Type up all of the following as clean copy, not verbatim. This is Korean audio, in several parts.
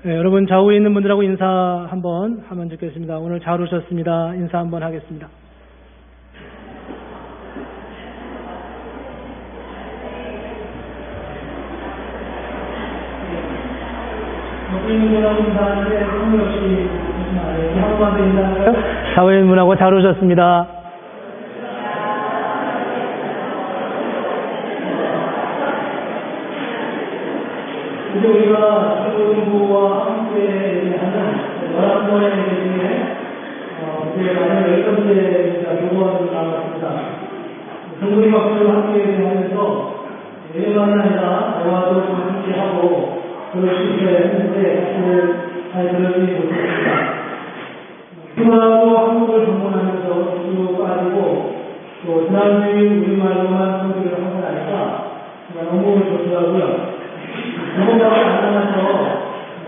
네, 여러분 좌우에 있는 분들하고 인사 한번 하면 좋겠습니다. 오늘 잘 오셨습니다. 인사 한번 하겠습니다. 옆에 있는 분하고 인사하는데 성의 없이 한 번만 더 인사할까요? 좌우에 있는 분하고 잘 오셨습니다. 이제 우리가 정부와 함께 하는 11번의 중에 이제 오늘 10번째 교과를 나왔습니다. 정부의 박수를 함께 하면서 예만 아니라 대화도 함께 하고 그럴 수 있어야 했는데 사실 잘 들어주지 못했습니다. 휴가로 한국을 방문하면서 쭉 빠지고 또 지난주에 우리말로만 소개를 하고 나니까 너무 좋더라고요. 넘어가지 않으면서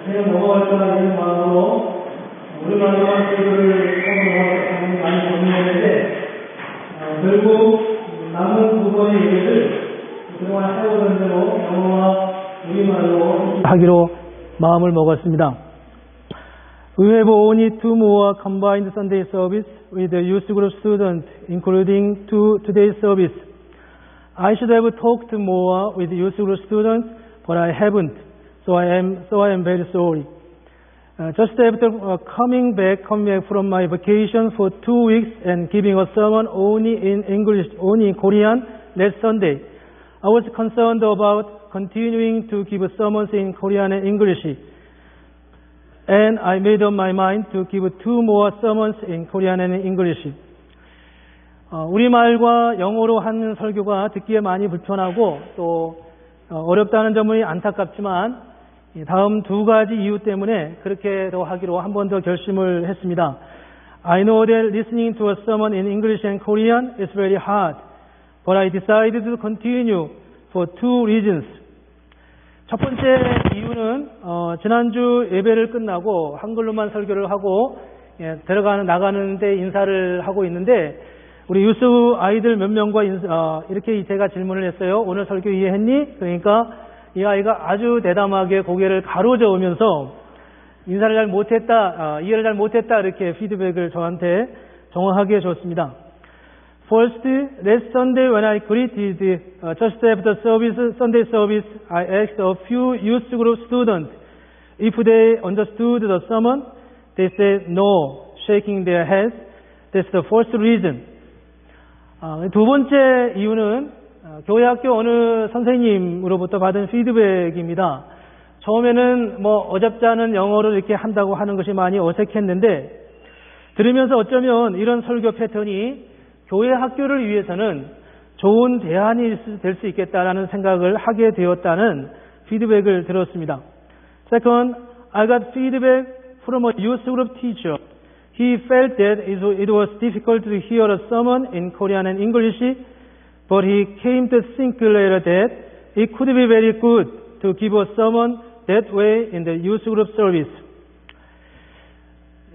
그냥 넘어갈까 이런 마음으로 우리말로만 소개를 하고 많이 고민했는데 결국 남은 부분의 얘기를 그동안 해오던 대로 영어와 우리말로 하기로 마음을 먹었습니다. We have only two more combined Sunday service with the youth group students, including today's service. I should have talked more with youth group students, but I haven't. So I am very sorry. Just after coming back from my vacation for 2 weeks and giving a sermon only in English, only in Korean last Sunday, I was concerned about continuing to give sermons in Korean and English. And I made up my mind to give 2 more sermons in Korean and English. 우리말과 영어로 하는 설교가 듣기에 많이 불편하고 또 어렵다는 점이 안타깝지만 다음 2가지 이유 때문에 그렇게 더 하기로 한 번 더 결심을 했습니다. I know that listening to a sermon in English and Korean is very hard, but I decided to continue for 2 reasons. 첫 번째 이유는 지난주 예배를 끝나고 한글로만 설교를 하고 나가는데 인사를 하고 있는데 우리 유스 아이들 몇 명과 이렇게 제가 질문을 했어요. 오늘 설교 이해했니? 그러니까 이 아이가 아주 대담하게 고개를 가로저으면서 인사를 잘 못했다, 이해를 잘 못했다 이렇게 피드백을 저한테 정확하게 줬습니다. First, last Sunday when I greeted just after Sunday service, I asked a few youth group students if they understood the sermon. They said no, shaking their heads. That's the first reason. 두 번째 이유는 교회 학교 어느 선생님으로부터 받은 피드백입니다. 처음에는 어렵지 않은 영어를 이렇게 한다고 하는 것이 많이 어색했는데 들으면서 어쩌면 이런 설교 패턴이 교회 학교를 위해서는 좋은 대안이 될 수 있겠다라는 생각을 하게 되었다는 피드백을 들었습니다. Second, I got feedback from a youth group teacher. He felt that it was difficult to hear a sermon in Korean and English, but he came to think later that it could be very good to give a sermon that way in the youth group service.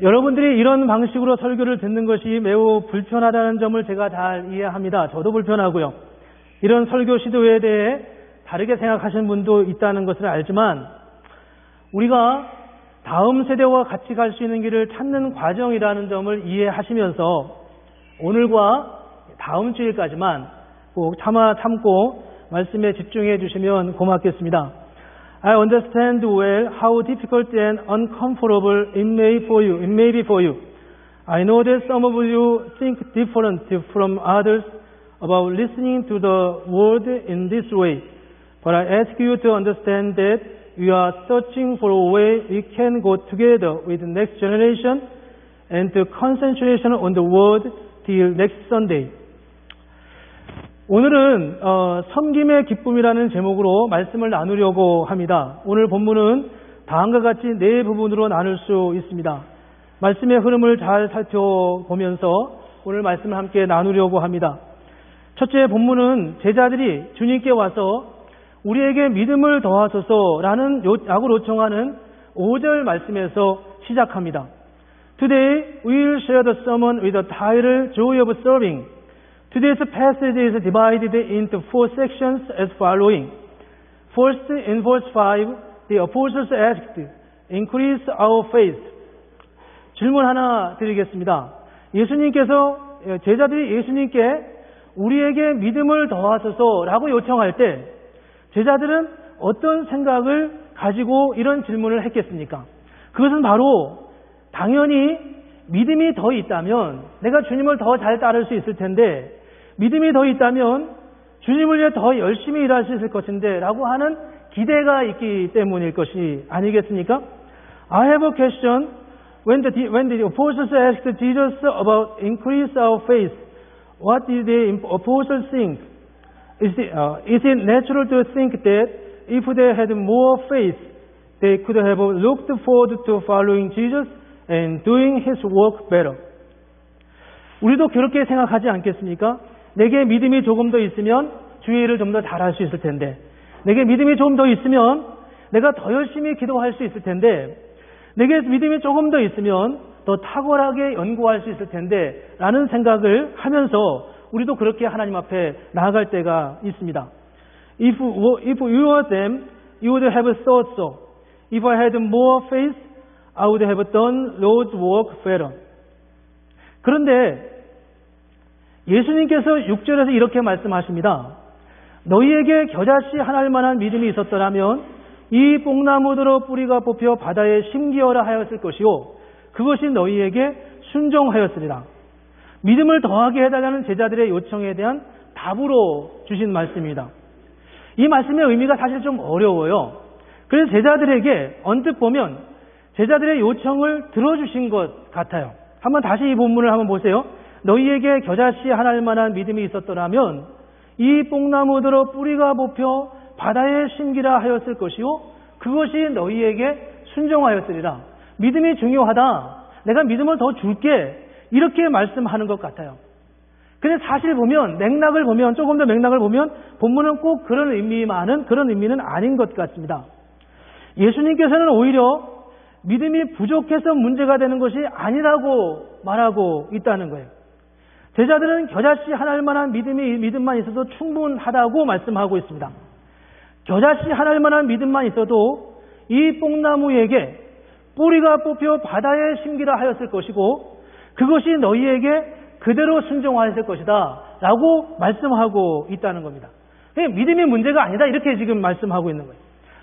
여러분들이 이런 방식으로 설교를 듣는 것이 매우 불편하다는 점을 제가 잘 이해합니다. 저도 불편하고요. 이런 설교 시도에 대해 다르게 생각하시는 분도 있다는 것을 알지만 우리가 다음 세대와 같이 갈 수 있는 길을 찾는 과정이라는 점을 이해하시면서 오늘과 다음 주일까지만 꼭 참고 말씀에 집중해 주시면 고맙겠습니다. I understand well how difficult and uncomfortable it may be for you. I know that some of you think different from others about listening to the word in this way. But I ask you to understand that we are searching for a way we can go together with the next generation and to concentration on the word till next Sunday. 오늘은 섬김의 기쁨이라는 제목으로 말씀을 나누려고 합니다. 오늘 본문은 다음과 같이 4부분으로 나눌 수 있습니다. 말씀의 흐름을 잘 살펴보면서 오늘 말씀을 함께 나누려고 합니다. 첫째 본문은 제자들이 주님께 와서 우리에게 믿음을 더하소서라는 요청하는 5절 말씀에서 시작합니다. Today we will share the sermon with the title Joy of Serving. Today's passage is divided into 4 sections as following. First, in verse 5, the apostles asked, increase our faith. 질문 하나 드리겠습니다. 제자들이 예수님께 우리에게 믿음을 더하소서라고 요청할 때 제자들은 어떤 생각을 가지고 이런 질문을 했겠습니까? 그것은 바로 당연히 믿음이 더 있다면 내가 주님을 더 잘 따를 수 있을 텐데, 믿음이 더 있다면 주님을 위해 더 열심히 일할 수 있을 것인데 라고 하는 기대가 있기 때문일 것이 아니겠습니까? I have a question. When the apostles asked Jesus about increase our faith, what did the apostles think? Is it natural to think that if they had more faith, they could have looked forward to following Jesus and doing His work better? 우리도 그렇게 생각하지 않겠습니까? 내게 믿음이 조금 더 있으면 주의 일을 좀 더 잘할 수 있을 텐데, 내게 믿음이 좀 더 있으면 내가 더 열심히 기도할 수 있을 텐데, 내게 믿음이 조금 더 있으면 더 탁월하게 연구할 수 있을 텐데 라는 생각을 하면서 우리도 그렇게 하나님 앞에 나아갈 때가 있습니다. If you were them, you would have thought so. If I had more faith, I would have done Lord's work better. 그런데 예수님께서 6절에서 이렇게 말씀하십니다. 너희에게 겨자씨 하나일 만한 믿음이 있었더라면 이 뽕나무대로 뿌리가 뽑혀 바다에 심기어라 하였을 것이요 그것이 너희에게 순종하였으리라. 믿음을 더하게 해달라는 제자들의 요청에 대한 답으로 주신 말씀입니다. 이 말씀의 의미가 사실 좀 어려워요. 그래서 제자들에게 언뜻 보면 제자들의 요청을 들어주신 것 같아요. 한번 다시 이 본문을 한번 보세요. 너희에게 겨자씨 하나일 만한 믿음이 있었더라면 이 뽕나무대로 뿌리가 뽑혀 바다에 심기라 하였을 것이요 그것이 너희에게 순종하였으리라. 믿음이 중요하다. 내가 믿음을 더 줄게. 이렇게 말씀하는 것 같아요. 근데 사실 보면 조금 더 맥락을 보면 본문은 꼭 그런 의미는 아닌 것 같습니다. 예수님께서는 오히려 믿음이 부족해서 문제가 되는 것이 아니라고 말하고 있다는 거예요. 제자들은 겨자씨 하나일 만한 믿음만 있어도 충분하다고 말씀하고 있습니다. 겨자씨 하나일 만한 믿음만 있어도 이 뽕나무에게 뿌리가 뽑혀 바다에 심기라 하였을 것이고 그것이 너희에게 그대로 순종하였을 것이다 라고 말씀하고 있다는 겁니다. 믿음이 문제가 아니다 이렇게 지금 말씀하고 있는 거예요.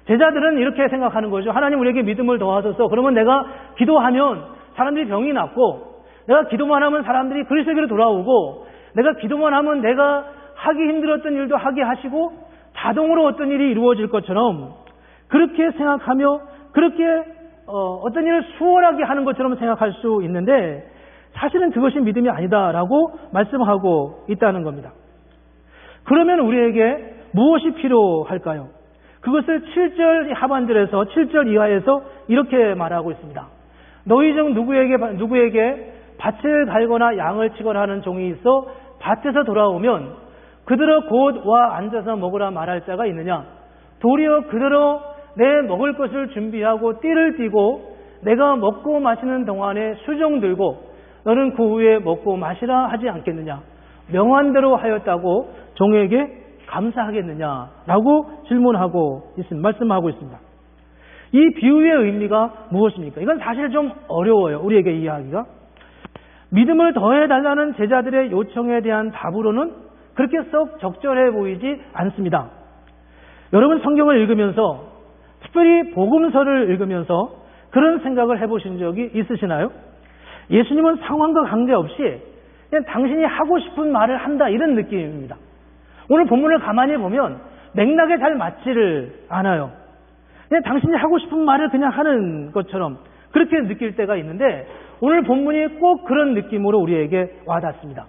제자들은 이렇게 생각하는 거죠. 하나님 우리에게 믿음을 더하소서. 그러면 내가 기도하면 사람들이 병이 낫고, 내가 기도만 하면 사람들이 그리스도에게로 돌아오고, 내가 기도만 하면 내가 하기 힘들었던 일도 하게 하시고 자동으로 어떤 일이 이루어질 것처럼 그렇게 생각하며 그렇게 어떤 일을 수월하게 하는 것처럼 생각할 수 있는데 사실은 그것이 믿음이 아니다라고 말씀하고 있다는 겁니다. 그러면 우리에게 무엇이 필요할까요? 그것을 7절 하반절에서 7절 이하에서 이렇게 말하고 있습니다. 너희 중 누구에게 밭을 갈거나 양을 치거나 하는 종이 있어 밭에서 돌아오면 그대로 곧 와 앉아서 먹으라 말할 자가 있느냐? 도리어 그대로 내 먹을 것을 준비하고 띠를 띠고 내가 먹고 마시는 동안에 수종 들고 너는 그 후에 먹고 마시라 하지 않겠느냐? 명한대로 하였다고 종에게 감사하겠느냐라고 말씀하고 있습니다. 이 비유의 의미가 무엇입니까? 이건 사실 좀 어려워요. 우리에게 이해하기가. 믿음을 더해달라는 제자들의 요청에 대한 답으로는 그렇게 썩 적절해 보이지 않습니다. 여러분 성경을 읽으면서, 특별히 복음서를 읽으면서 그런 생각을 해보신 적이 있으시나요? 예수님은 상황과 관계없이 그냥 당신이 하고 싶은 말을 한다 이런 느낌입니다. 오늘 본문을 가만히 보면 맥락에 잘 맞지를 않아요. 그냥 당신이 하고 싶은 말을 그냥 하는 것처럼 그렇게 느낄 때가 있는데 오늘 본문이 꼭 그런 느낌으로 우리에게 와닿습니다.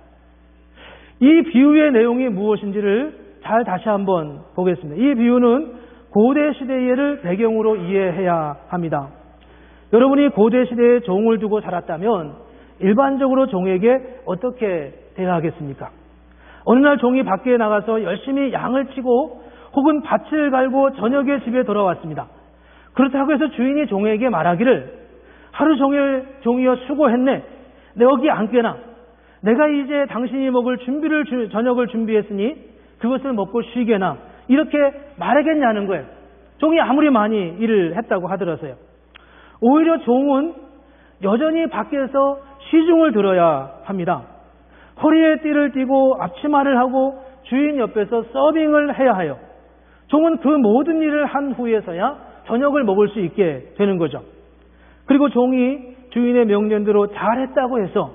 이 비유의 내용이 무엇인지를 잘 다시 한번 보겠습니다. 이 비유는 고대 시대를 배경으로 이해해야 합니다. 여러분이 고대 시대에 종을 두고 살았다면 일반적으로 종에게 어떻게 대하겠습니까? 어느 날 종이 밖에 나가서 열심히 양을 치고 혹은 밭을 갈고 저녁에 집에 돌아왔습니다. 그렇다고 해서 주인이 종에게 말하기를 하루 종일 종이여 수고했네. 내 여기 앉게나. 내가 이제 당신이 먹을 저녁을 준비했으니 그것을 먹고 쉬게나. 이렇게 말하겠냐는 거예요. 종이 아무리 많이 일을 했다고 하더라서요. 오히려 종은 여전히 밖에서 시중을 들어야 합니다. 허리에 띠를 띠고 앞치마를 하고 주인 옆에서 서빙을 해야 하여 종은 그 모든 일을 한 후에서야 저녁을 먹을 수 있게 되는 거죠. 그리고 종이 주인의 명령대로 잘했다고 해서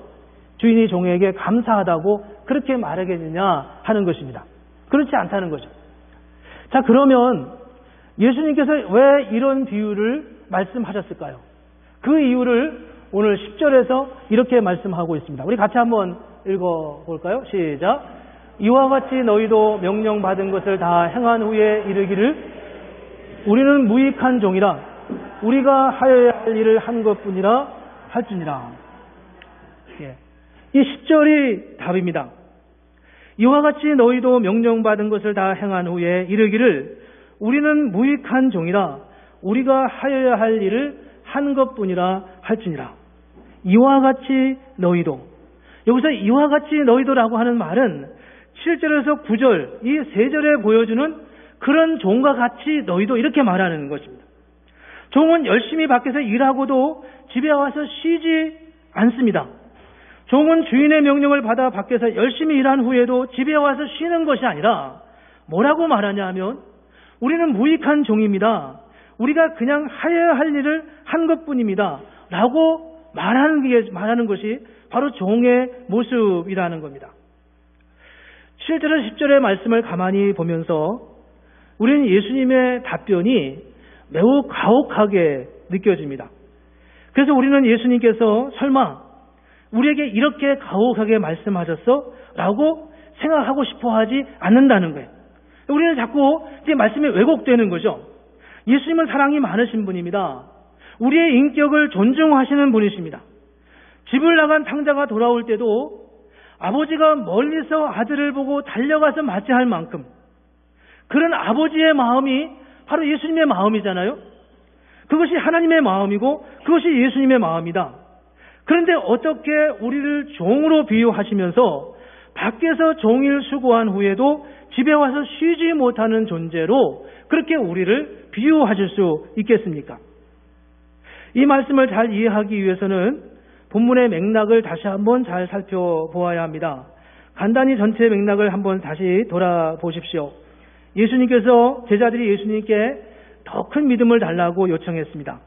주인이 종에게 감사하다고 그렇게 말하겠느냐 하는 것입니다. 그렇지 않다는 거죠. 자, 그러면 예수님께서 왜 이런 비유를 말씀하셨을까요? 그 이유를 오늘 10절에서 이렇게 말씀하고 있습니다. 우리 같이 한번 읽어볼까요? 시작. 이와 같이 너희도 명령받은 것을 다 행한 후에 이르기를 우리는 무익한 종이라 우리가 하여야 할 일을 한 것뿐이라 할지니라. 이 10절이 답입니다. 이와 같이 너희도 명령받은 것을 다 행한 후에 이르기를 우리는 무익한 종이라 우리가 하여야 할 일을 한 것뿐이라 할지니라. 이와 같이 너희도. 여기서 이와 같이 너희도라고 하는 말은 7절에서 9절 이 세 절에 보여주는 그런 종과 같이 너희도 이렇게 말하는 것입니다. 종은 열심히 밖에서 일하고도 집에 와서 쉬지 않습니다. 종은 주인의 명령을 받아 밖에서 열심히 일한 후에도 집에 와서 쉬는 것이 아니라 뭐라고 말하냐 하면 우리는 무익한 종입니다. 우리가 그냥 하여야 할 일을 한 것뿐입니다. 라고 말하는 것이 바로 종의 모습이라는 겁니다. 7절에서 10절의 말씀을 가만히 보면서 우리는 예수님의 답변이 매우 가혹하게 느껴집니다. 그래서 우리는 예수님께서 설마 우리에게 이렇게 가혹하게 말씀하셨어? 라고 생각하고 싶어 하지 않는다는 거예요. 우리는 자꾸 이제 말씀이 왜곡되는 거죠. 예수님은 사랑이 많으신 분입니다. 우리의 인격을 존중하시는 분이십니다. 집을 나간 탕자가 돌아올 때도 아버지가 멀리서 아들을 보고 달려가서 맞이할 만큼 그런 아버지의 마음이 바로 예수님의 마음이잖아요. 그것이 하나님의 마음이고 그것이 예수님의 마음이다. 그런데 어떻게 우리를 종으로 비유하시면서 밖에서 종일 수고한 후에도 집에 와서 쉬지 못하는 존재로 그렇게 우리를 비유하실 수 있겠습니까? 이 말씀을 잘 이해하기 위해서는 본문의 맥락을 다시 한번 잘 살펴보아야 합니다. 간단히 전체 맥락을 한번 다시 돌아보십시오. 예수님께서 제자들이 예수님께 더 큰 믿음을 달라고 요청했습니다.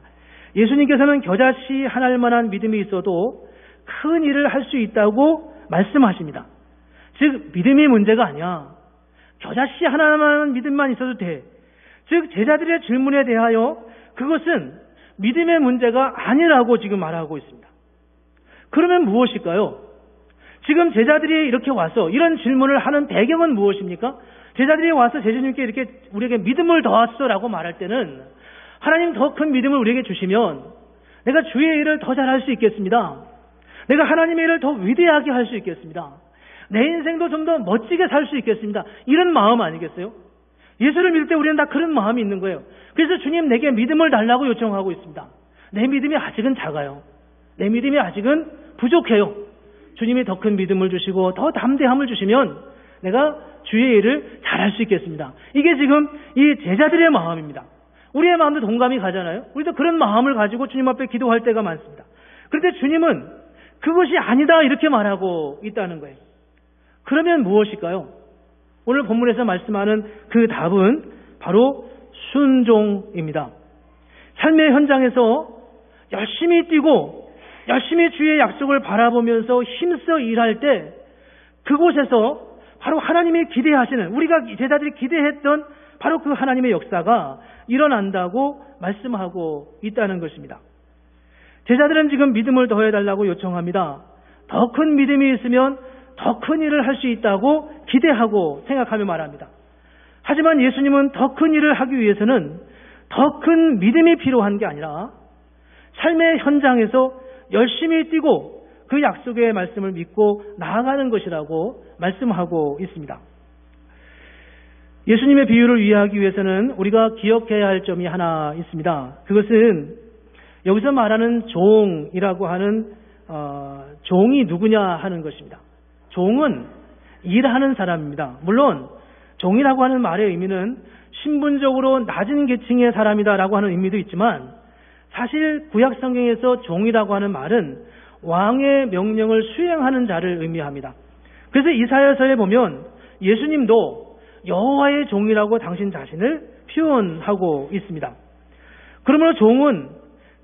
예수님께서는 겨자씨 하나일 만한 믿음이 있어도 큰 일을 할 수 있다고 말씀하십니다. 즉 믿음이 문제가 아니야. 겨자씨 하나만 믿음만 있어도 돼. 즉 제자들의 질문에 대하여 그것은 믿음의 문제가 아니라고 지금 말하고 있습니다. 그러면 무엇일까요? 지금 제자들이 이렇게 와서 이런 질문을 하는 배경은 무엇입니까? 제자들이 와서 예수님께 이렇게 우리에게 믿음을 더하소라고 말할 때는 하나님 더 큰 믿음을 우리에게 주시면 내가 주의 일을 더 잘할 수 있겠습니다. 내가 하나님의 일을 더 위대하게 할 수 있겠습니다. 내 인생도 좀 더 멋지게 살 수 있겠습니다. 이런 마음 아니겠어요? 예수를 믿을 때 우리는 다 그런 마음이 있는 거예요. 그래서 주님 내게 믿음을 달라고 요청하고 있습니다. 내 믿음이 아직은 작아요. 내 믿음이 아직은 부족해요. 주님이 더 큰 믿음을 주시고 더 담대함을 주시면 내가 주의 일을 잘할 수 있겠습니다. 이게 지금 이 제자들의 마음입니다. 우리의 마음도 동감이 가잖아요. 우리도 그런 마음을 가지고 주님 앞에 기도할 때가 많습니다. 그런데 주님은 그것이 아니다 이렇게 말하고 있다는 거예요. 그러면 무엇일까요? 오늘 본문에서 말씀하는 그 답은 바로 순종입니다. 삶의 현장에서 열심히 뛰고 열심히 주의 약속을 바라보면서 힘써 일할 때 그곳에서 바로 하나님이 기대하시는 우리가 제자들이 기대했던 바로 그 하나님의 역사가 일어난다고 말씀하고 있다는 것입니다. 제자들은 지금 믿음을 더해달라고 요청합니다. 더 큰 믿음이 있으면 더 큰 일을 할 수 있다고 기대하고 생각하며 말합니다. 하지만 예수님은 더 큰 일을 하기 위해서는 더 큰 믿음이 필요한 게 아니라 삶의 현장에서 열심히 뛰고 그 약속의 말씀을 믿고 나아가는 것이라고 말씀하고 있습니다. 예수님의 비유를 이해하기 위해서는 우리가 기억해야 할 점이 하나 있습니다. 그것은 여기서 말하는 종이라고 하는 종이 누구냐 하는 것입니다. 종은 일하는 사람입니다. 물론 종이라고 하는 말의 의미는 신분적으로 낮은 계층의 사람이다라고 하는 의미도 있지만 사실 구약 성경에서 종이라고 하는 말은 왕의 명령을 수행하는 자를 의미합니다. 그래서 이사야서에 보면 예수님도 여호와의 종이라고 당신 자신을 표현하고 있습니다. 그러므로 종은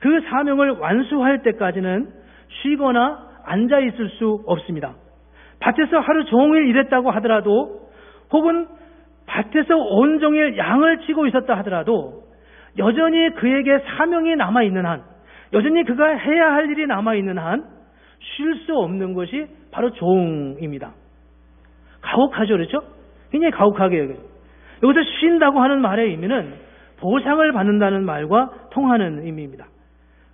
그 사명을 완수할 때까지는 쉬거나 앉아 있을 수 없습니다. 밭에서 하루 종일 일했다고 하더라도, 혹은 밭에서 온종일 양을 치고 있었다 하더라도 여전히 그에게 사명이 남아있는 한, 여전히 그가 해야 할 일이 남아있는 한 쉴 수 없는 것이 바로 종입니다. 가혹하죠, 그렇죠? 굉장히 가혹하게 여겨요. 여기서 쉰다고 하는 말의 의미는 보상을 받는다는 말과 통하는 의미입니다.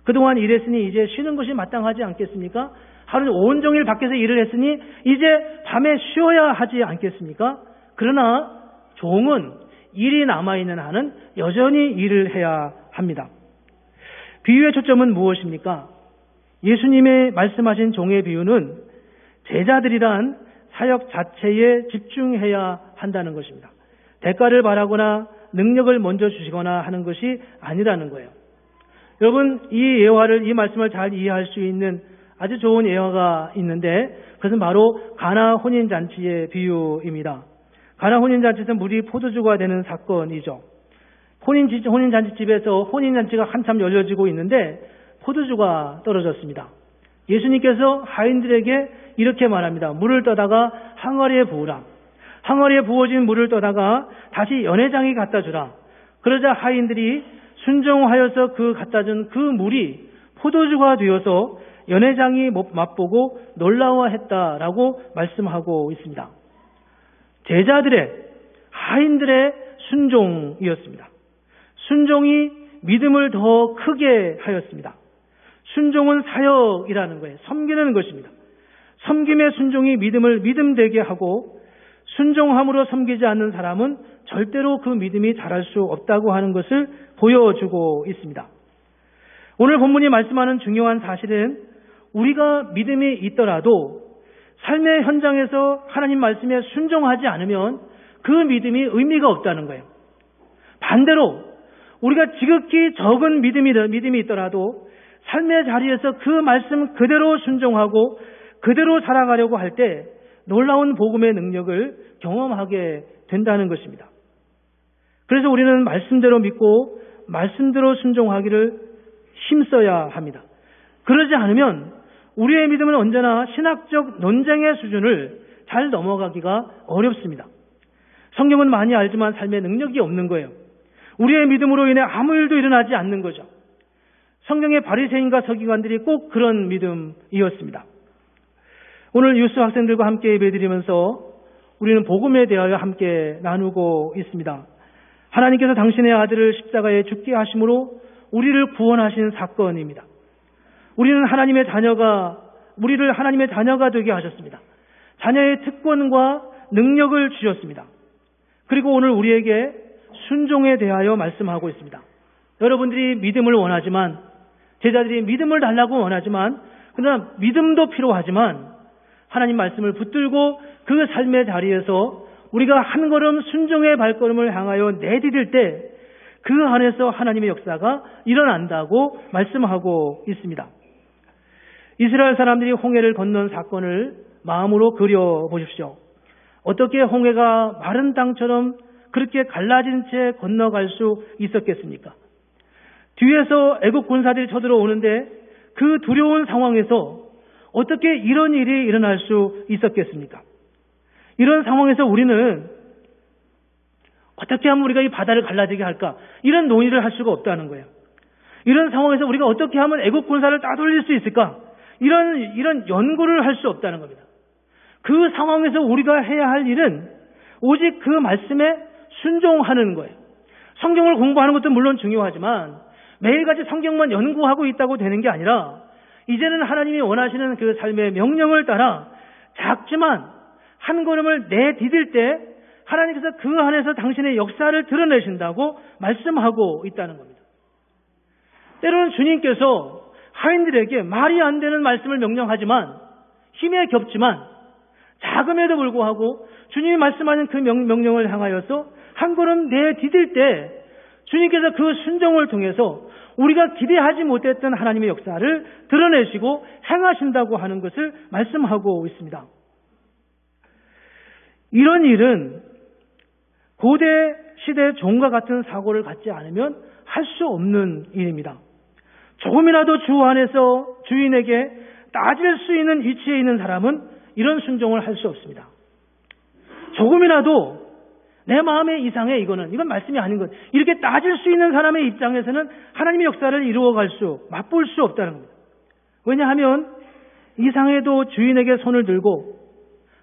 그동안 일했으니 이제 쉬는 것이 마땅하지 않겠습니까? 하루 온종일 밖에서 일을 했으니 이제 밤에 쉬어야 하지 않겠습니까? 그러나 종은 일이 남아있는 한은 여전히 일을 해야 합니다. 비유의 초점은 무엇입니까? 예수님의 말씀하신 종의 비유는 제자들이란 사역 자체에 집중해야 한다는 것입니다. 대가를 바라거나 능력을 먼저 주시거나 하는 것이 아니라는 거예요. 여러분, 이 말씀을 잘 이해할 수 있는 아주 좋은 예화가 있는데, 그것은 바로 가나 혼인잔치의 비유입니다. 가나 혼인잔치에서 물이 포도주가 되는 사건이죠. 혼인잔치집에서 혼인잔치가 한참 열려지고 있는데 포도주가 떨어졌습니다. 예수님께서 하인들에게 이렇게 말합니다. 물을 떠다가 항아리에 부으라. 항아리에 부어진 물을 떠다가 다시 연회장에 갖다 주라. 그러자 하인들이 순종하여서 갖다 준 그 물이 포도주가 되어서 연회장이 맛보고 놀라워했다라고 말씀하고 있습니다. 제자들의, 하인들의 순종이었습니다. 순종이 믿음을 더 크게 하였습니다. 순종은 사역이라는 거예요. 섬기는 것입니다. 섬김의 순종이 믿음을 믿음되게 하고, 순종함으로 섬기지 않는 사람은 절대로 그 믿음이 자랄 수 없다고 하는 것을 보여주고 있습니다. 오늘 본문이 말씀하는 중요한 사실은 우리가 믿음이 있더라도 삶의 현장에서 하나님 말씀에 순종하지 않으면 그 믿음이 의미가 없다는 거예요. 반대로 우리가 지극히 적은 믿음이 있더라도 삶의 자리에서 그 말씀 그대로 순종하고 그대로 살아가려고 할 때 놀라운 복음의 능력을 경험하게 된다는 것입니다. 그래서 우리는 말씀대로 믿고 말씀대로 순종하기를 힘써야 합니다. 그러지 않으면 우리의 믿음은 언제나 신학적 논쟁의 수준을 잘 넘어가기가 어렵습니다. 성경은 많이 알지만 삶의 능력이 없는 거예요. 우리의 믿음으로 인해 아무 일도 일어나지 않는 거죠. 성경의 바리새인과 서기관들이 꼭 그런 믿음이었습니다. 오늘 유스 학생들과 함께 예배드리면서 우리는 복음에 대하여 함께 나누고 있습니다. 하나님께서 당신의 아들을 십자가에 죽게 하심으로 우리를 구원하신 사건입니다. 우리를 하나님의 자녀가 되게 하셨습니다. 자녀의 특권과 능력을 주셨습니다. 그리고 오늘 우리에게 순종에 대하여 말씀하고 있습니다. 여러분들이 믿음을 원하지만, 제자들이 믿음을 달라고 원하지만, 그러나 믿음도 필요하지만 하나님 말씀을 붙들고 그 삶의 자리에서 우리가 한 걸음 순종의 발걸음을 향하여 내디딜 때 그 안에서 하나님의 역사가 일어난다고 말씀하고 있습니다. 이스라엘 사람들이 홍해를 건넌 사건을 마음으로 그려보십시오. 어떻게 홍해가 마른 땅처럼 그렇게 갈라진 채 건너갈 수 있었겠습니까? 뒤에서 애국 군사들이 쳐들어오는데 그 두려운 상황에서 어떻게 이런 일이 일어날 수 있었겠습니까? 이런 상황에서 우리는 어떻게 하면 우리가 이 바다를 갈라지게 할까? 이런 논의를 할 수가 없다는 거예요. 이런 상황에서 우리가 어떻게 하면 애국 군사를 따돌릴 수 있을까? 이런 연구를 할 수 없다는 겁니다. 그 상황에서 우리가 해야 할 일은 오직 그 말씀에 순종하는 거예요. 성경을 공부하는 것도 물론 중요하지만 매일같이 성경만 연구하고 있다고 되는 게 아니라 이제는 하나님이 원하시는 그 삶의 명령을 따라 작지만 한 걸음을 내디딜 때 하나님께서 그 안에서 당신의 역사를 드러내신다고 말씀하고 있다는 겁니다. 때로는 주님께서 하인들에게 말이 안 되는 말씀을 명령하지만 힘에 겹지만 작음에도 불구하고 주님이 말씀하는 그 명령을 향하여서 한 걸음 내디딜 때 주님께서 그 순종을 통해서 우리가 기대하지 못했던 하나님의 역사를 드러내시고 행하신다고 하는 것을 말씀하고 있습니다. 이런 일은 고대 시대 종과 같은 사고를 갖지 않으면 할 수 없는 일입니다. 조금이라도 주 안에서 주인에게 따질 수 있는 위치에 있는 사람은 이런 순종을 할 수 없습니다. 조금이라도 내 마음에 이상해, 이건 말씀이 아닌 것. 이렇게 따질 수 있는 사람의 입장에서는 하나님의 역사를 이루어갈 맛볼 수 없다는 겁니다. 왜냐하면 이상해도 주인에게 손을 들고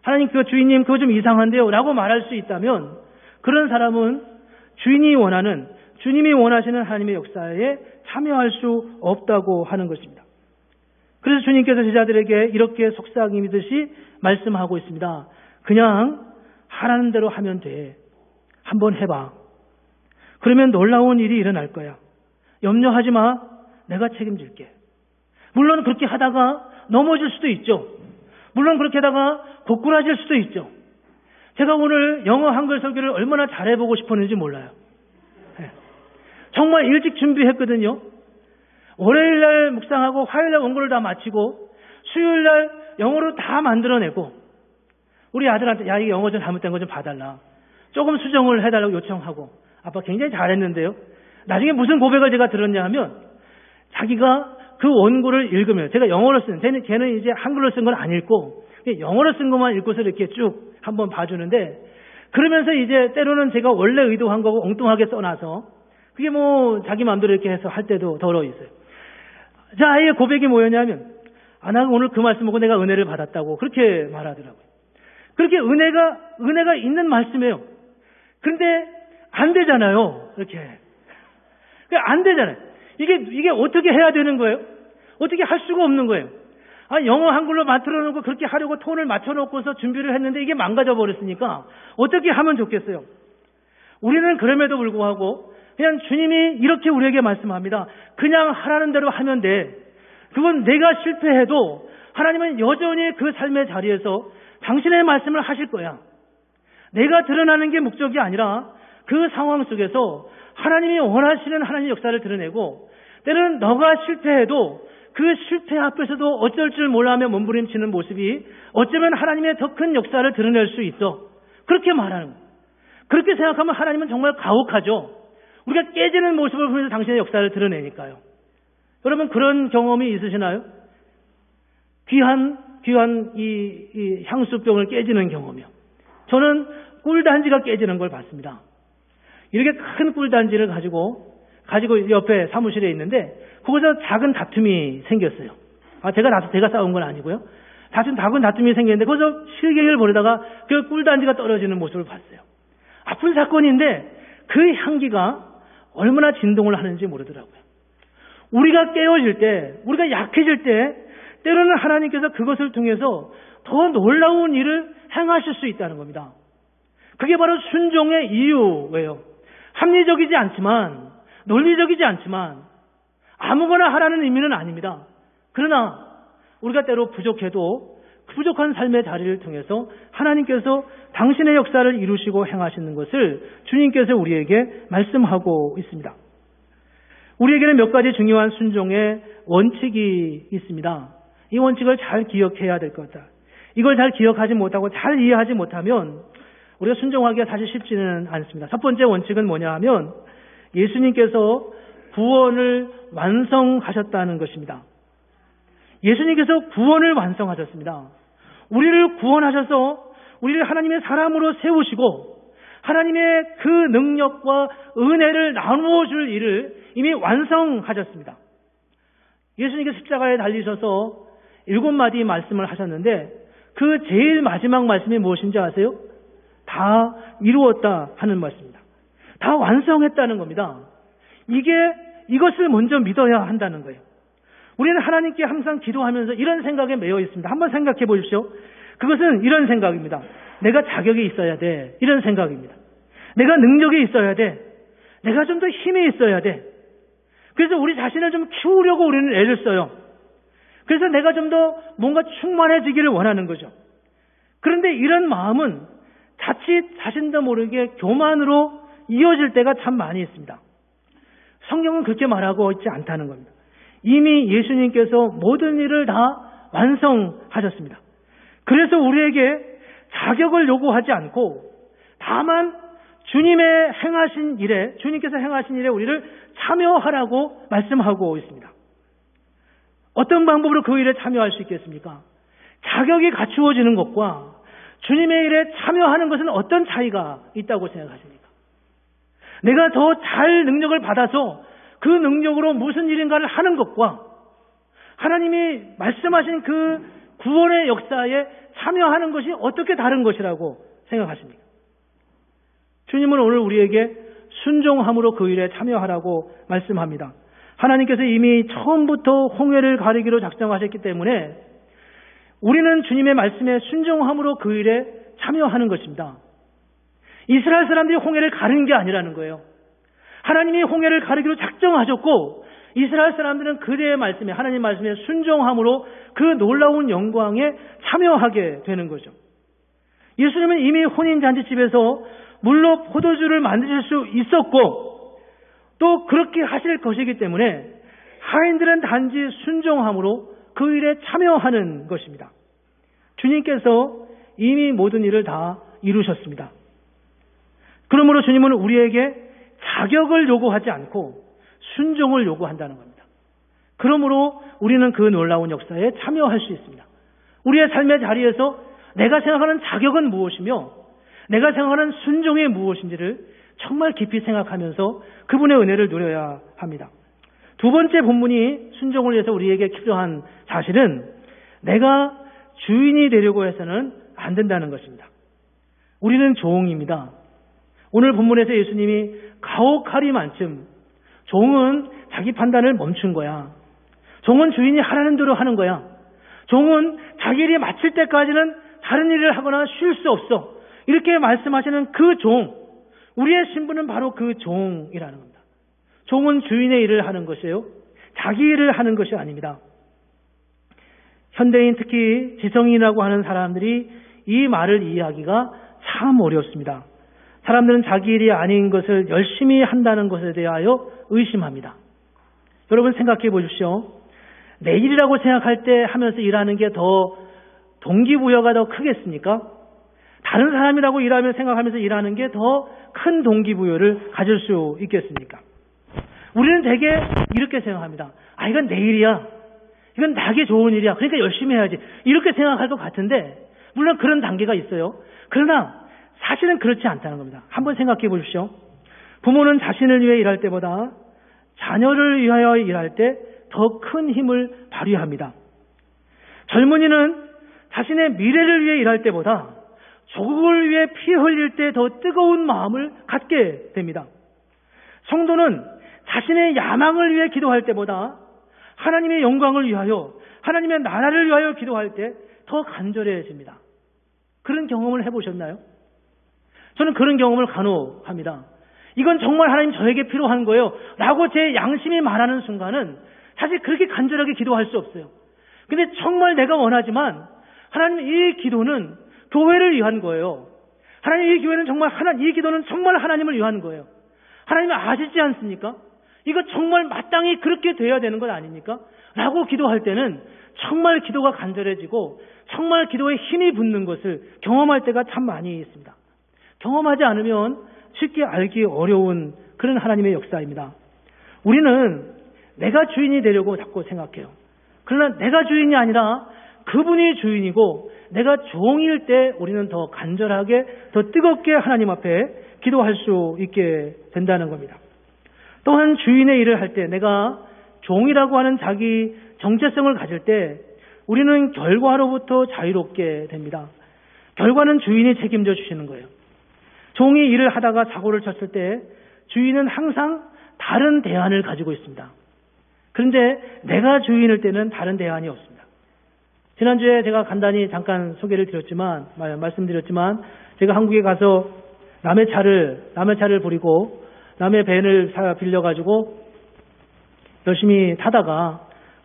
하나님, 주인님 그거 좀 이상한데요 라고 말할 수 있다면 그런 사람은 주님이 원하시는 하나님의 역사에 참여할 수 없다고 하는 것입니다. 그래서 주님께서 제자들에게 이렇게 속삭이듯이 말씀하고 있습니다. 그냥 하라는 대로 하면 돼. 한번 해봐. 그러면 놀라운 일이 일어날 거야. 염려하지 마. 내가 책임질게. 물론 그렇게 하다가 넘어질 수도 있죠. 물론 그렇게 하다가 고꾸라질 수도 있죠. 제가 오늘 영어 한글 설교를 얼마나 잘해보고 싶었는지 몰라요. 정말 일찍 준비했거든요. 월요일날 묵상하고 화요일날 원고를 다 마치고 수요일날 영어로 다 만들어내고 우리 아들한테 야, 이게 영어 좀 잘못된 거 좀 봐달라. 조금 수정을 해달라고 요청하고 아빠 굉장히 잘했는데요. 나중에 무슨 고백을 제가 들었냐 하면 자기가 그 원고를 읽으면 제가 영어로 쓴 걔는 이제 한글로 쓴 건 안 읽고 영어로 쓴 것만 읽고서 이렇게 쭉 한번 봐주는데 그러면서 이제 때로는 제가 원래 의도한 거고 엉뚱하게 써놔서 그게 뭐 자기 마음대로 이렇게 해서 할 때도 더러 있어요. 자, 아이의 고백이 뭐였냐면 나 오늘 그 말씀 보고 내가 은혜를 받았다고 그렇게 말하더라고요. 그렇게 은혜가 있는 말씀이에요. 그런데 안 되잖아요. 이렇게. 안 되잖아요. 이게 어떻게 해야 되는 거예요? 어떻게 할 수가 없는 거예요. 영어 한글로 만들어 놓고 그렇게 하려고 톤을 맞춰 놓고서 준비를 했는데 이게 망가져 버렸으니까 어떻게 하면 좋겠어요? 우리는 그럼에도 불구하고 그냥 주님이 이렇게 우리에게 말씀합니다. 그냥 하라는 대로 하면 돼. 그건 내가 실패해도 하나님은 여전히 그 삶의 자리에서 당신의 말씀을 하실 거야. 내가 드러나는 게 목적이 아니라 그 상황 속에서 하나님이 원하시는 하나님의 역사를 드러내고 때로는 너가 실패해도 그 실패 앞에서도 어쩔 줄 몰라하며 몸부림치는 모습이 어쩌면 하나님의 더 큰 역사를 드러낼 수 있어. 그렇게 말하는 거예요. 그렇게 생각하면 하나님은 정말 가혹하죠. 우리가 깨지는 모습을 보면서 당신의 역사를 드러내니까요. 여러분 그런 경험이 있으시나요? 귀한 이 향수병을 깨지는 경험이요. 저는 꿀단지가 깨지는 걸 봤습니다. 이렇게 큰 꿀단지를 가지고 옆에 사무실에 있는데 거기서 작은 다툼이 생겼어요. 제가 싸운 건 아니고요. 작은 다툼이 생겼는데 거기서 실갱이를 벌이다가 그 꿀단지가 떨어지는 모습을 봤어요. 아픈 사건인데 그 향기가 얼마나 진동을 하는지 모르더라고요. 우리가 깨어질 때, 우리가 약해질 때 때로는 하나님께서 그것을 통해서 더 놀라운 일을 행하실 수 있다는 겁니다. 그게 바로 순종의 이유예요. 합리적이지 않지만, 논리적이지 않지만 아무거나 하라는 의미는 아닙니다. 그러나 우리가 때로 부족해도 부족한 삶의 자리를 통해서 하나님께서 당신의 역사를 이루시고 행하시는 것을 주님께서 우리에게 말씀하고 있습니다. 우리에게는 몇 가지 중요한 순종의 원칙이 있습니다. 이 원칙을 잘 기억해야 될 것이다. 이걸 잘 기억하지 못하고 잘 이해하지 못하면 우리가 순종하기가 사실 쉽지는 않습니다. 첫 번째 원칙은 뭐냐 하면 예수님께서 구원을 완성하셨다는 것입니다. 예수님께서 구원을 완성하셨습니다. 우리를 구원하셔서 우리를 하나님의 사람으로 세우시고 하나님의 그 능력과 은혜를 나누어 줄 일을 이미 완성하셨습니다. 예수님께서 십자가에 달리셔서 7마디 말씀을 하셨는데 그 제일 마지막 말씀이 무엇인지 아세요? 다 이루었다 하는 말씀입니다. 다 완성했다는 겁니다. 이것을 먼저 믿어야 한다는 거예요. 우리는 하나님께 항상 기도하면서 이런 생각에 매여 있습니다. 한번 생각해 보십시오. 그것은 이런 생각입니다. 내가 자격이 있어야 돼. 이런 생각입니다. 내가 능력이 있어야 돼. 내가 좀 더 힘이 있어야 돼. 그래서 우리 자신을 좀 키우려고 우리는 애를 써요. 그래서 내가 좀 더 뭔가 충만해지기를 원하는 거죠. 그런데 이런 마음은 자칫 자신도 모르게 교만으로 이어질 때가 참 많이 있습니다. 성경은 그렇게 말하고 있지 않다는 겁니다. 이미 예수님께서 모든 일을 다 완성하셨습니다. 그래서 우리에게 자격을 요구하지 않고 다만 주님께서 행하신 일에 우리를 참여하라고 말씀하고 있습니다. 어떤 방법으로 그 일에 참여할 수 있겠습니까? 자격이 갖추어지는 것과 주님의 일에 참여하는 것은 어떤 차이가 있다고 생각하십니까? 내가 더 잘 능력을 받아서 그 능력으로 무슨 일인가를 하는 것과 하나님이 말씀하신 그 구원의 역사에 참여하는 것이 어떻게 다른 것이라고 생각하십니까? 주님은 오늘 우리에게 순종함으로 그 일에 참여하라고 말씀합니다. 하나님께서 이미 처음부터 홍해를 가르기로 작정하셨기 때문에 우리는 주님의 말씀에 순종함으로 그 일에 참여하는 것입니다. 이스라엘 사람들이 홍해를 가른 게 아니라는 거예요. 하나님이 홍해를 가르기로 작정하셨고 이스라엘 사람들은 그의 말씀에, 하나님 말씀에 순종함으로 그 놀라운 영광에 참여하게 되는 거죠. 예수님은 이미 혼인잔치집에서 물로 포도주를 만드실 수 있었고 또 그렇게 하실 것이기 때문에 하인들은 단지 순종함으로 그 일에 참여하는 것입니다. 주님께서 이미 모든 일을 다 이루셨습니다. 그러므로 주님은 우리에게 자격을 요구하지 않고 순종을 요구한다는 겁니다. 그러므로 우리는 그 놀라운 역사에 참여할 수 있습니다. 우리의 삶의 자리에서 내가 생각하는 자격은 무엇이며 내가 생각하는 순종이 무엇인지를 정말 깊이 생각하면서 그분의 은혜를 누려야 합니다. 두 번째 본문이 순종을 위해서 우리에게 필요한 사실은 내가 주인이 되려고 해서는 안 된다는 것입니다. 우리는 종입니다. 오늘 본문에서 예수님이 가혹하리만큼 종은 자기 판단을 멈춘 거야. 종은 주인이 하라는 대로 하는 거야. 종은 자기 일이 마칠 때까지는 다른 일을 하거나 쉴 수 없어. 이렇게 말씀하시는 그 종, 우리의 신분은 바로 그 종이라는 겁니다. 종은 주인의 일을 하는 것이에요. 자기 일을 하는 것이 아닙니다. 현대인, 특히 지성인이라고 하는 사람들이 이 말을 이해하기가 참 어렵습니다. 사람들은 자기 일이 아닌 것을 열심히 한다는 것에 대하여 의심합니다. 여러분 생각해 보십시오. 내 일이라고 생각할 때 하면서 일하는 게 더 동기부여가 더 크겠습니까? 다른 사람이라고 일하며 생각하면서 일하는 게 더 큰 동기부여를 가질 수 있겠습니까? 우리는 대개 이렇게 생각합니다. 아, 이건 내 일이야. 이건 나에게 좋은 일이야. 그러니까 열심히 해야지. 이렇게 생각할 것 같은데 물론 그런 단계가 있어요. 그러나 사실은 그렇지 않다는 겁니다. 한번 생각해 보십시오. 부모는 자신을 위해 일할 때보다 자녀를 위하여 일할 때 더 큰 힘을 발휘합니다. 젊은이는 자신의 미래를 위해 일할 때보다 조국을 위해 피 흘릴 때 더 뜨거운 마음을 갖게 됩니다. 성도는 자신의 야망을 위해 기도할 때보다 하나님의 영광을 위하여, 하나님의 나라를 위하여 기도할 때 더 간절해집니다. 그런 경험을 해보셨나요? 저는 그런 경험을 간혹 합니다. 이건 정말 하나님 저에게 필요한 거예요 라고 제 양심이 말하는 순간은 사실 그렇게 간절하게 기도할 수 없어요. 근데 정말 내가 원하지만 하나님 이 기도는 교회를 위한 거예요. 하나님 이 교회는 정말 이 기도는 정말 하나님을 위한 거예요. 하나님이 아시지 않습니까? 이거 정말 마땅히 그렇게 돼야 되는 것 아닙니까? 라고 기도할 때는 정말 기도가 간절해지고 정말 기도에 힘이 붙는 것을 경험할 때가 참 많이 있습니다. 경험하지 않으면 쉽게 알기 어려운 그런 하나님의 역사입니다. 우리는 내가 주인이 되려고 자꾸 생각해요. 그러나 내가 주인이 아니라 그분이 주인이고 내가 종일 때 우리는 더 간절하게, 더 뜨겁게 하나님 앞에 기도할 수 있게 된다는 겁니다. 또한 주인의 일을 할 때, 내가 종이라고 하는 자기 정체성을 가질 때 우리는 결과로부터 자유롭게 됩니다. 결과는 주인이 책임져 주시는 거예요. 종이 일을 하다가 사고를 쳤을 때 주인은 항상 다른 대안을 가지고 있습니다. 그런데 내가 주인일 때는 다른 대안이 없습니다. 지난주에 제가 간단히 잠깐 소개를 말씀드렸지만 제가 한국에 가서 남의 차를 부리고 남의 밴을 빌려가지고 열심히 타다가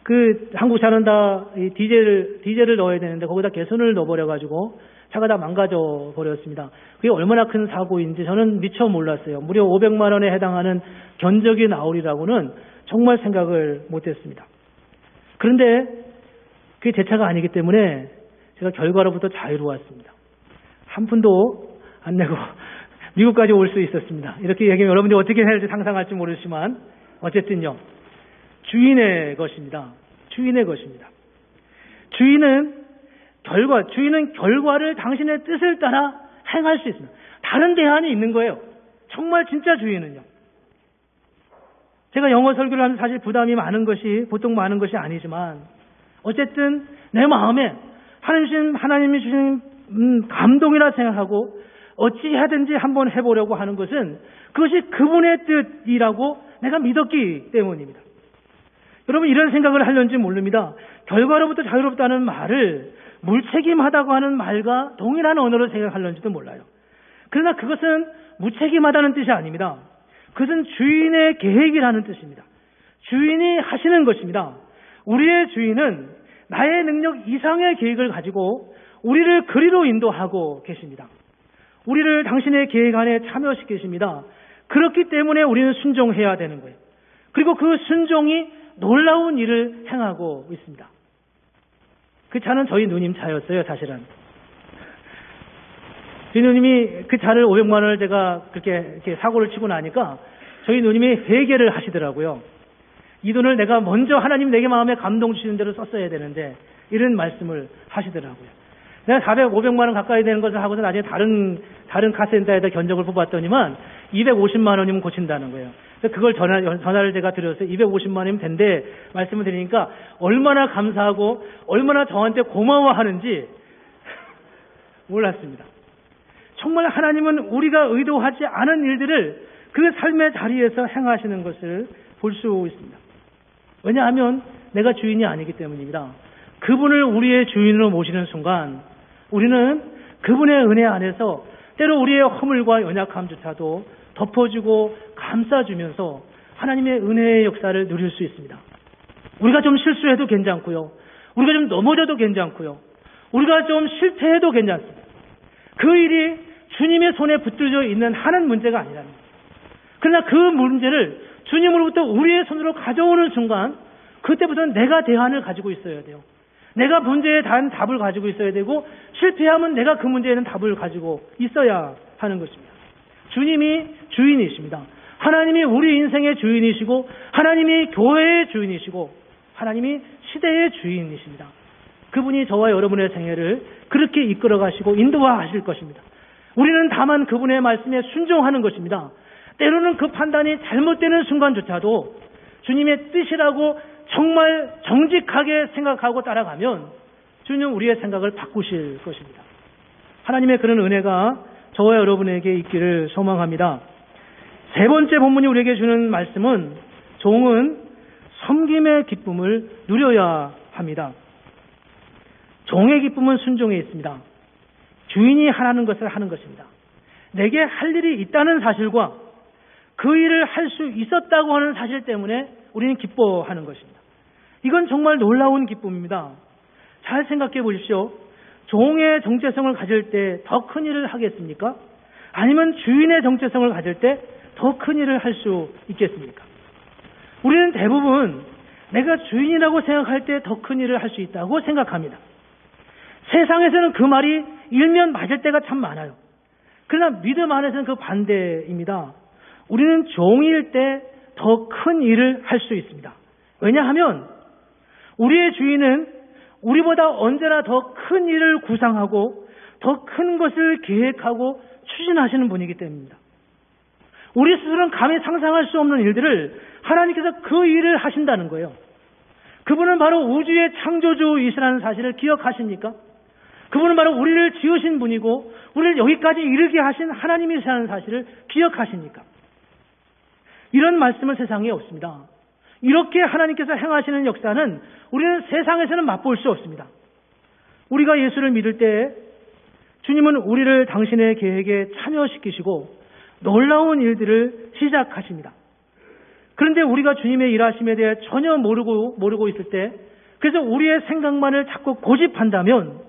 그 한국 차는 다 디젤을 넣어야 되는데 거기다 개선을 넣어버려가지고 차가 다 망가져 버렸습니다. 그게 얼마나 큰 사고인지 저는 미처 몰랐어요. 무려 500만 원에 해당하는 견적이 나오리라고는 정말 생각을 못했습니다. 그런데 그게 제 차가 아니기 때문에 제가 결과로부터 자유로웠습니다. 한 푼도 안 내고 미국까지 올 수 있었습니다. 이렇게 얘기하면 여러분들이 어떻게 해야 할지 상상할지 모르지만 어쨌든요. 주인의 것입니다. 주인의 것입니다. 주인은 결과를 당신의 뜻을 따라 행할 수 있습니다. 다른 대안이 있는 거예요. 정말 진짜 주인은요. 제가 영어 설교를 하면서 사실 부담이 보통 많은 것이 아니지만 어쨌든 내 마음에 하나님이 주신 감동이라 생각하고 어찌하든지 한번 해보려고 하는 것은 그것이 그분의 뜻이라고 내가 믿었기 때문입니다. 여러분 이런 생각을 하려는지 모릅니다. 결과로부터 자유롭다는 말을 무책임하다고 하는 말과 동일한 언어로 생각하려는지도 몰라요. 그러나 그것은 무책임하다는 뜻이 아닙니다. 그것은 주인의 계획이라는 뜻입니다. 주인이 하시는 것입니다. 우리의 주인은 나의 능력 이상의 계획을 가지고 우리를 그리로 인도하고 계십니다. 우리를 당신의 계획 안에 참여시키십니다. 그렇기 때문에 우리는 순종해야 되는 거예요. 그리고 그 순종이 놀라운 일을 행하고 있습니다. 그 차는 저희 누님 차였어요, 사실은. 저희 누님이 그 차를 500만 원을 제가 이렇게 사고를 치고 나니까 저희 누님이 회개를 하시더라고요. 이 돈을 내가 먼저 하나님 내게 마음에 감동 주시는 대로 썼어야 되는데 이런 말씀을 하시더라고요. 내가 500만 원 가까이 되는 것을 하고서 나중에 다른 카센터에다 견적을 뽑았더니만 250만 원이면 고친다는 거예요. 그걸 전화를 제가 드렸어요. 250만 원이면 된대 말씀을 드리니까 얼마나 감사하고 얼마나 저한테 고마워하는지 몰랐습니다. 정말 하나님은 우리가 의도하지 않은 일들을 그 삶의 자리에서 행하시는 것을 볼 수 있습니다. 왜냐하면 내가 주인이 아니기 때문입니다. 그분을 우리의 주인으로 모시는 순간 우리는 그분의 은혜 안에서 때로 우리의 허물과 연약함조차도 덮어주고 감싸주면서 하나님의 은혜의 역사를 누릴 수 있습니다. 우리가 좀 실수해도 괜찮고요. 우리가 좀 넘어져도 괜찮고요. 우리가 좀 실패해도 괜찮습니다. 그 일이 주님의 손에 붙들려 있는 하는 문제가 아니랍니다. 그러나 그 문제를 주님으로부터 우리의 손으로 가져오는 순간 그때부터는 내가 대안을 가지고 있어야 돼요. 내가 문제에 대한 답을 가지고 있어야 되고 실패하면 내가 그 문제에는 답을 가지고 있어야 하는 것입니다. 주님이 주인이십니다. 하나님이 우리 인생의 주인이시고 하나님이 교회의 주인이시고 하나님이 시대의 주인이십니다. 그분이 저와 여러분의 생애를 그렇게 이끌어 가시고 인도하실 것입니다. 우리는 다만 그분의 말씀에 순종하는 것입니다. 때로는 그 판단이 잘못되는 순간조차도 주님의 뜻이라고 정말 정직하게 생각하고 따라가면 주님 우리의 생각을 바꾸실 것입니다. 하나님의 그런 은혜가 저와 여러분에게 있기를 소망합니다. 세 번째 본문이 우리에게 주는 말씀은 종은 섬김의 기쁨을 누려야 합니다. 종의 기쁨은 순종에 있습니다. 주인이 하라는 것을 하는 것입니다. 내게 할 일이 있다는 사실과 그 일을 할 수 있었다고 하는 사실 때문에 우리는 기뻐하는 것입니다. 이건 정말 놀라운 기쁨입니다. 잘 생각해 보십시오. 종의 정체성을 가질 때 더 큰 일을 하겠습니까? 아니면 주인의 정체성을 가질 때 더 큰 일을 할 수 있겠습니까? 우리는 대부분 내가 주인이라고 생각할 때 더 큰 일을 할 수 있다고 생각합니다. 세상에서는 그 말이 일면 맞을 때가 참 많아요. 그러나 믿음 안에서는 그 반대입니다. 우리는 종일 때 더 큰 일을 할 수 있습니다. 왜냐하면 우리의 주인은 우리보다 언제나 더 큰 일을 구상하고 더 큰 것을 계획하고 추진하시는 분이기 때문입니다. 우리 스스로는 감히 상상할 수 없는 일들을 하나님께서 그 일을 하신다는 거예요. 그분은 바로 우주의 창조주이시라는 사실을 기억하십니까? 그분은 바로 우리를 지으신 분이고 우리를 여기까지 이르게 하신 하나님이시라는 사실을 기억하십니까? 이런 말씀은 세상에 없습니다. 이렇게 하나님께서 행하시는 역사는 우리는 세상에서는 맛볼 수 없습니다. 우리가 예수를 믿을 때 주님은 우리를 당신의 계획에 참여시키시고 놀라운 일들을 시작하십니다. 그런데 우리가 주님의 일하심에 대해 전혀 모르고 있을 때, 그래서 우리의 생각만을 자꾸 고집한다면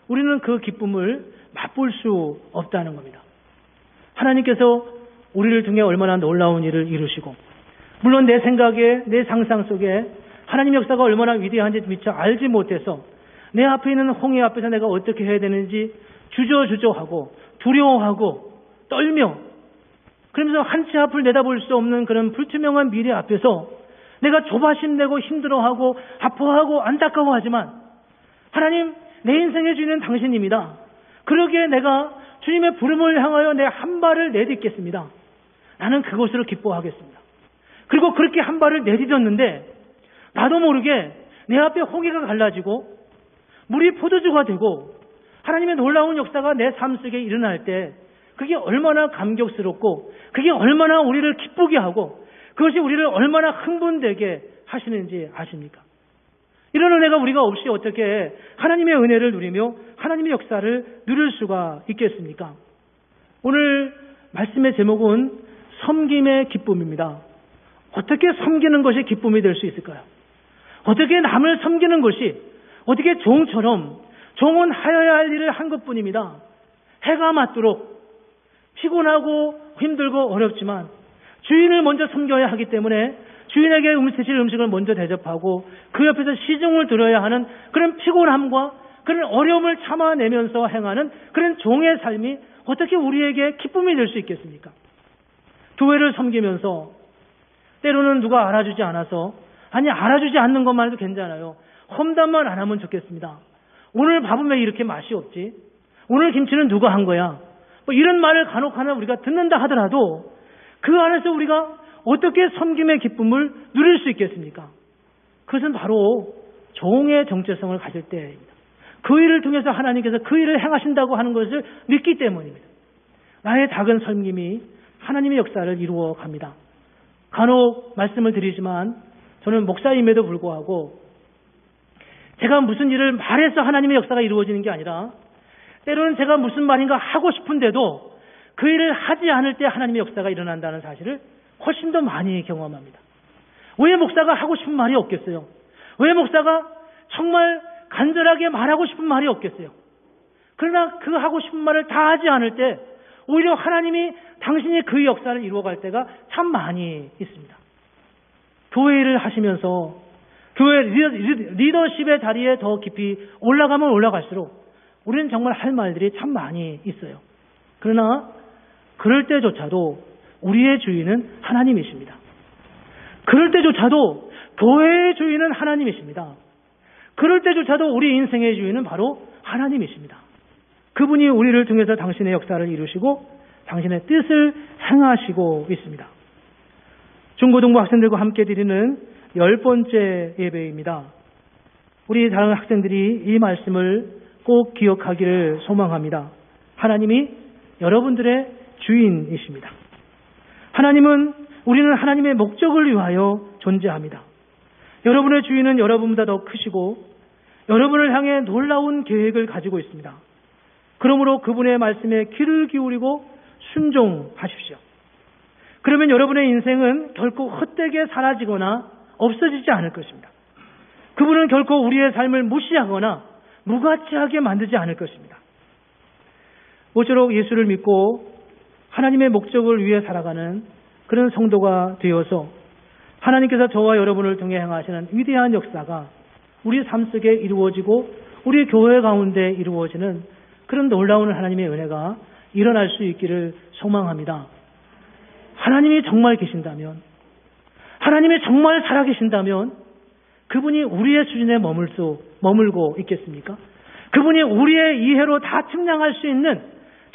우리는 그 기쁨을 맛볼 수 없다는 겁니다. 하나님께서 우리를 통해 얼마나 놀라운 일을 이루시고, 물론 내 생각에, 내 상상 속에 하나님의 역사가 얼마나 위대한지 미처 알지 못해서 내 앞에 있는 홍해 앞에서 내가 어떻게 해야 되는지 주저하고 두려워하고 떨며, 그러면서 한 치 앞을 내다볼 수 없는 그런 불투명한 미래 앞에서 내가 조바심내고 힘들어하고 아파하고 안타까워하지만, 하나님, 내 인생의 주인은 당신입니다. 그러기에 내가 주님의 부름을 향하여 내 한 발을 내딛겠습니다. 나는 그것으로 기뻐하겠습니다. 그리고 그렇게 한 발을 내딛었는데 나도 모르게 내 앞에 홍해가 갈라지고 물이 포도주가 되고 하나님의 놀라운 역사가 내 삶 속에 일어날 때 그게 얼마나 감격스럽고 그게 얼마나 우리를 기쁘게 하고 그것이 우리를 얼마나 흥분되게 하시는지 아십니까? 이런 은혜가 우리가 없이 어떻게 하나님의 은혜를 누리며 하나님의 역사를 누릴 수가 있겠습니까? 오늘 말씀의 제목은 섬김의 기쁨입니다. 어떻게 섬기는 것이 기쁨이 될 수 있을까요? 어떻게 남을 섬기는 것이, 어떻게 종처럼, 종은 하여야 할 일을 한 것뿐입니다. 해가 맞도록 피곤하고 힘들고 어렵지만 주인을 먼저 섬겨야 하기 때문에 주인에게 드실 음식을 먼저 대접하고 그 옆에서 시중을 들어야 하는 그런 피곤함과 그런 어려움을 참아내면서 행하는 그런 종의 삶이 어떻게 우리에게 기쁨이 될 수 있겠습니까? 교회를 섬기면서 때로는 누가 알아주지 않아서, 아니 알아주지 않는 것만 해도 괜찮아요. 험담만 안 하면 좋겠습니다. 오늘 밥은 왜 이렇게 맛이 없지? 오늘 김치는 누가 한 거야? 뭐 이런 말을 간혹 하나 우리가 듣는다 하더라도 그 안에서 우리가 어떻게 섬김의 기쁨을 누릴 수 있겠습니까? 그것은 바로 종의 정체성을 가질 때입니다. 그 일을 통해서 하나님께서 그 일을 행하신다고 하는 것을 믿기 때문입니다. 나의 작은 섬김이 하나님의 역사를 이루어 갑니다. 간혹 말씀을 드리지만 저는 목사임에도 불구하고 제가 무슨 일을 말해서 하나님의 역사가 이루어지는 게 아니라 때로는 제가 무슨 말인가 하고 싶은데도 그 일을 하지 않을 때 하나님의 역사가 일어난다는 사실을 훨씬 더 많이 경험합니다. 왜 목사가 하고 싶은 말이 없겠어요? 왜 목사가 정말 간절하게 말하고 싶은 말이 없겠어요? 그러나 그 하고 싶은 말을 다 하지 않을 때 오히려 하나님이 당신이 그 역사를 이루어갈 때가 참 많이 있습니다. 교회 일을 하시면서 교회 리더십의 자리에 더 깊이 올라가면 올라갈수록 우리는 정말 할 말들이 참 많이 있어요. 그러나 그럴 때조차도 우리의 주인은 하나님이십니다. 그럴 때조차도 교회의 주인은 하나님이십니다. 그럴 때조차도 우리 인생의 주인은 바로 하나님이십니다. 그분이 우리를 통해서 당신의 역사를 이루시고 당신의 뜻을 행하시고 있습니다. 중고등부 학생들과 함께 드리는 10번째 예배입니다. 우리 다른 학생들이 이 말씀을 꼭 기억하기를 소망합니다. 하나님이 여러분들의 주인이십니다. 우리는 하나님의 목적을 위하여 존재합니다. 여러분의 주인은 여러분보다 더 크시고 여러분을 향해 놀라운 계획을 가지고 있습니다. 그러므로 그분의 말씀에 귀를 기울이고 순종하십시오. 그러면 여러분의 인생은 결코 헛되게 사라지거나 없어지지 않을 것입니다. 그분은 결코 우리의 삶을 무시하거나 무가치하게 만들지 않을 것입니다. 모쪼록 예수를 믿고 하나님의 목적을 위해 살아가는 그런 성도가 되어서 하나님께서 저와 여러분을 통해 행하시는 위대한 역사가 우리 삶 속에 이루어지고 우리 교회 가운데 이루어지는 그런 놀라운 하나님의 은혜가 일어날 수 있기를 소망합니다. 하나님이 정말 계신다면, 하나님이 정말 살아계신다면 그분이 우리의 수준에 머물고 있겠습니까? 그분이 우리의 이해로 다 측량할 수 있는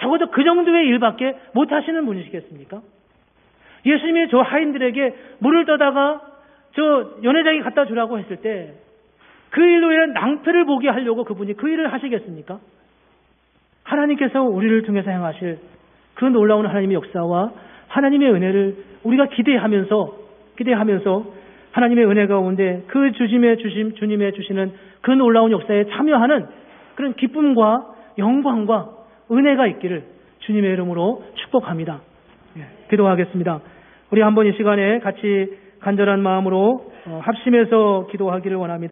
적어도 그 정도의 일밖에 못하시는 분이시겠습니까? 예수님이 저 하인들에게 물을 떠다가 저 연회장에 갖다 주라고 했을 때 그 일로 인한 낭패를 보게 하려고 그분이 그 일을 하시겠습니까? 하나님께서 우리를 통해서 행하실 그 놀라운 하나님의 역사와 하나님의 은혜를 우리가 기대하면서 하나님의 은혜 가운데 그 주님의 주시는 그 놀라운 역사에 참여하는 그런 기쁨과 영광과 은혜가 있기를 주님의 이름으로 축복합니다. 기도하겠습니다. 우리 한번 이 시간에 같이 간절한 마음으로 합심해서 기도하기를 원합니다.